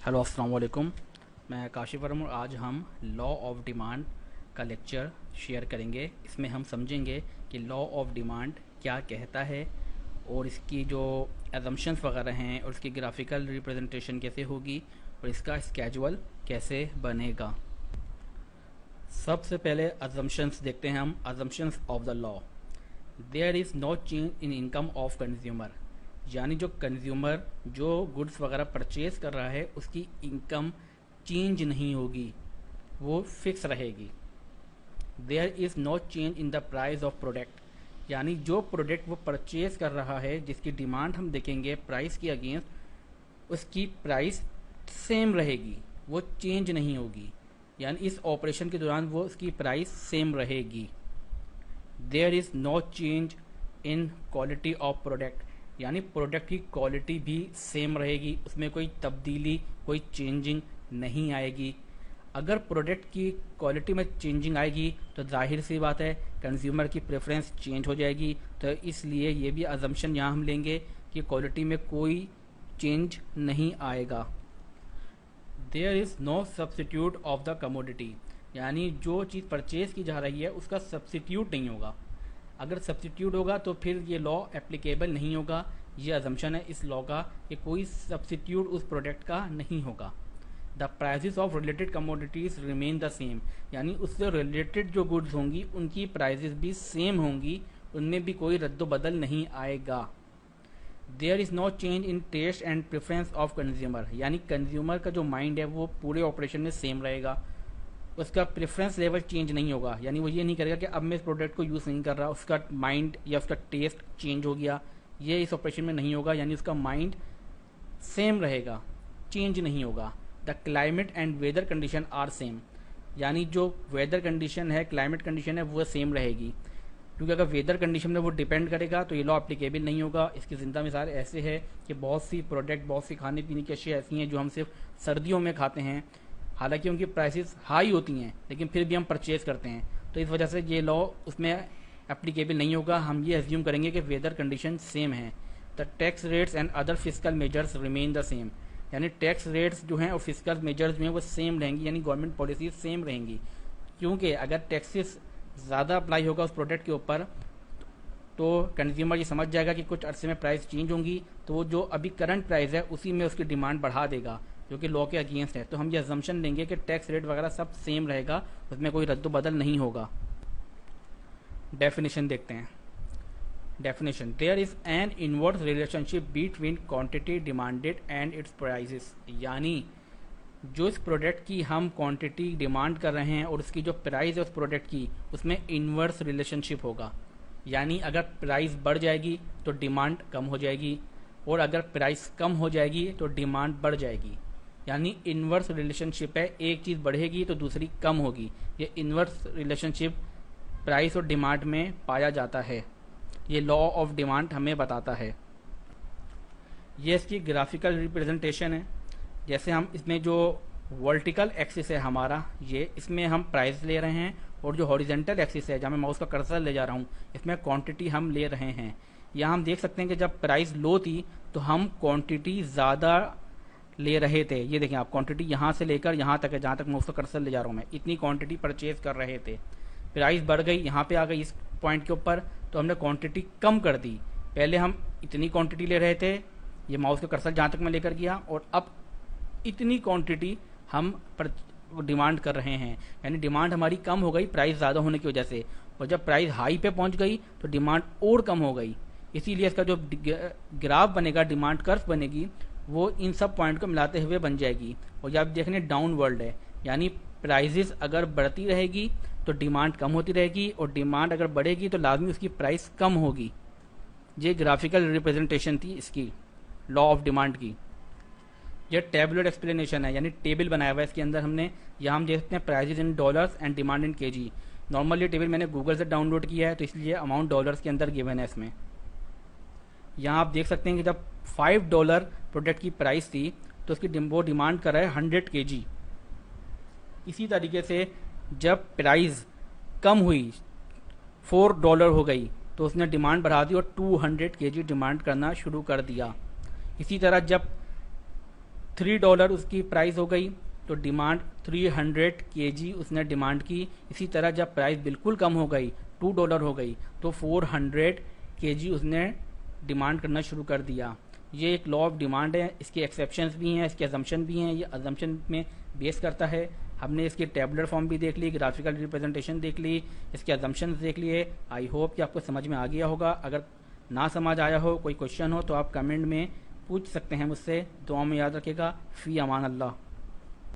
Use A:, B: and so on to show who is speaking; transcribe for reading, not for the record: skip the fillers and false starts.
A: Hello अस्सलाम वालेकुम। मैं काशिफ वर्मा और आज हम लॉ ऑफ डिमांड का लेक्चर शेयर करेंगे। इसमें हम समझेंगे कि लॉ ऑफ डिमांड क्या कहता है और इसकी जो एजम्पशंस वगैरह हैं और इसकी ग्राफिकल रिप्रेजेंटेशन कैसे होगी और इसका स्केजुअल कैसे बनेगा। सबसे पहले अजम्पशंस देखते हैं हम। Assumptions of the law. There is no change in income of consumer, यानी जो कंज्यूमर जो गुड्स वगैरह परचेज कर रहा है उसकी इनकम चेंज नहीं होगी, वो फिक्स रहेगी। There is no change in the price of product, यानी जो प्रोडक्ट वो परचेज कर रहा है जिसकी डिमांड हम देखेंगे प्राइस के अगेंस्ट, उसकी प्राइस सेम रहेगी, वो चेंज नहीं होगी, यानी इस ऑपरेशन के दौरान वो उसकी प्राइस सेम रहेगी। There is no change in quality of product, यानी प्रोडक्ट की क्वालिटी भी सेम रहेगी, उसमें कोई तब्दीली कोई चेंजिंग नहीं आएगी। अगर प्रोडक्ट की क्वालिटी में चेंजिंग आएगी तो जाहिर सी बात है कंज्यूमर की प्रेफरेंस चेंज हो जाएगी। तो इसलिए ये भी अजम्पशन यहाँ हम लेंगे कि क्वालिटी में कोई चेंज नहीं आएगा। There is no substitute of the commodity, यानी जो चीज़ परचेज की जा रही है उसका सब्सिट्यूट नहीं होगा। अगर सब्सिट्यूट होगा तो फिर ये लॉ एप्लीकेबल नहीं होगा। ये अजम्पशन है इस लॉ का कि कोई सब्सिट्यूट उस प्रोडक्ट का नहीं होगा। The prices of related commodities remain the same, यानी उससे रिलेटेड जो गुड्स होंगी उनकी प्राइजेस भी सेम होंगी, उनमें भी कोई रद्द बदल नहीं आएगा। There is no change in taste and preference of consumer, यानी कंज्यूमर का जो माइंड है वो पूरे ऑपरेशन में सेम रहेगा, उसका प्रेफरेंस लेवल चेंज नहीं होगा, यानी वो ये नहीं करेगा कि अब मैं इस प्रोडक्ट को यूज़ नहीं कर रहा, उसका माइंड या उसका टेस्ट चेंज हो गया, ये इस ऑपरेशन में नहीं होगा, यानी उसका माइंड सेम रहेगा, चेंज नहीं होगा। The climate and weather condition are same, यानी जो वेदर कंडीशन है क्लाइमेट कंडीशन है वो सेम रहेगी, क्योंकि अगर वेदर कंडीशन में वो डिपेंड करेगा तो ये लॉ एप्लीकेबल नहीं होगा। इसकी ज़िंदा मिसाल ऐसे है कि बहुत सी प्रोडक्ट बहुत सी खाने पीने की अशिया ऐसी हैं जो हम सिर्फ सर्दियों में खाते हैं, हालांकि उनकी प्राइसेस हाई होती हैं लेकिन फिर भी हम परचेज करते हैं, तो इस वजह से ये लॉ उसमें एप्लीकेबल नहीं होगा। हम ये एज्यूम करेंगे कि वेदर कंडीशन सेम है। The tax rates and other physical measures remain the same, यानी टैक्स रेट्स जो हैं और फिजिकल मेजर्स जो हैं वो सेम रहेंगी, यानी गवर्नमेंट पॉलिसी सेम रहेंगी। क्योंकि अगर टैक्सेस ज़्यादा अप्लाई होगा उस प्रोडक्ट के ऊपर तो कंज्यूमर ये समझ जाएगा कि कुछ अरसे में प्राइस चेंज होंगी, तो वो जो अभी करंट प्राइस है उसी में उसकी डिमांड बढ़ा देगा, जो कि लॉ के अगेंस्ट है। तो हम ये अजम्पशन लेंगे कि टैक्स रेट वगैरह सब सेम रहेगा, उसमें कोई रद्द बदल नहीं होगा। डेफिनेशन देखते हैं। Definition. There is an inverse relationship between quantity demanded and its prices, यानी जो इस प्रोडक्ट की हम क्वांटिटी डिमांड कर रहे हैं और उसकी जो प्राइस है उस प्रोडक्ट की, उसमें इनवर्स रिलेशनशिप होगा, यानी अगर प्राइस बढ़ जाएगी तो डिमांड कम हो जाएगी और अगर प्राइस कम हो जाएगी तो डिमांड बढ़ जाएगी, यानी इनवर्स रिलेशनशिप है, एक चीज़ बढ़ेगी तो दूसरी कम होगी। ये इनवर्स रिलेशनशिप प्राइस और डिमांड में पाया जाता है, ये लॉ ऑफ डिमांड हमें बताता है। ये इसकी ग्राफिकल रिप्रेजेंटेशन है। जैसे हम इसमें जो वर्टिकल एक्सिस है हमारा, ये इसमें हम प्राइस ले रहे हैं और जो हॉरिजेंटल एक्सिस है जहाँ मैं माउस का कर्सर ले जा रहा हूँ इसमें क्वांटिटी हम ले रहे हैं। यहाँ हम देख सकते हैं कि जब प्राइस लो थी तो हम क्वांटिटी ज़्यादा ले रहे थे। ये देखें आप, क्वांटिटी यहाँ से लेकर यहाँ तक है, जहाँ तक मैं उसका कर्सर ले जा रहा हूँ मैं, इतनी क्वांटिटी परचेज कर रहे थे। प्राइस बढ़ गई, यहाँ पे आ गई इस पॉइंट के ऊपर, तो हमने क्वांटिटी कम कर दी। पहले हम इतनी क्वांटिटी ले रहे थे, ये माउस का कर्सर जहाँ तक मैं लेकर गया, और अब इतनी क्वांटिटी हम डिमांड कर रहे हैं, यानी डिमांड हमारी कम हो गई प्राइस ज़्यादा होने की वजह से, और जब प्राइस हाई पे पहुँच गई तो डिमांड और कम हो गई। इसीलिए इसका जो ग्राफ बनेगा, डिमांड कर्व बनेगी, वो इन सब पॉइंट को मिलाते हुए बन जाएगी। और जब आप देखने डाउनवर्ड है, यानी प्राइजेस अगर बढ़ती रहेगी तो डिमांड कम होती रहेगी और डिमांड अगर बढ़ेगी तो लाजमी उसकी प्राइस कम होगी। ये ग्राफिकल रिप्रेजेंटेशन थी इसकी लॉ ऑफ डिमांड की। ये टेबुलर एक्सप्लेनेशन है, यानी टेबल बनाया हुआ है इसके अंदर हमने। यहाँ हम देख सकते हैं prices in dollars and demand in KG. Normal ये टेबल मैंने गूगल से डाउनलोड किया है तो इसलिए अमाउंट डॉलर्स के अंदर गिवन है इसमें। यहाँ आप देख सकते हैं कि जब $5 प्रोडक्ट की प्राइस थी तो उसकी वो डिमांड कर रहा है 100 kg। इसी तरीके से जब प्राइस कम हुई, $4 हो गई, तो उसने डिमांड बढ़ा दी और 200 kg डिमांड करना शुरू कर दिया। इसी तरह जब $3 उसकी प्राइस हो गई, तो डिमांड 300 केजी उसने डिमांड की। इसी तरह जब प्राइस बिल्कुल कम हो गई, $2 हो गई, तो 400 केजी उसने डिमांड करना शुरू कर दिया। ये एक लॉ ऑफ डिमांड है, इसके एक्सेप्शंस भी हैं, इसके अजम्पशन भी हैं। ये अजम्पशन में बेस करता है। हमने इसकी टेबुलर फॉर्म भी देख ली, ग्राफिकल रिप्रेजेंटेशन देख ली, इसके अजम्पशंस देख लिए। आई होप कि आपको समझ में आ गया होगा। अगर ना समझ आया हो, कोई क्वेश्चन हो, तो आप कमेंट में पूछ सकते हैं मुझसे। दुआ में याद रखिएगा। फ़ी अमान अल्लाह।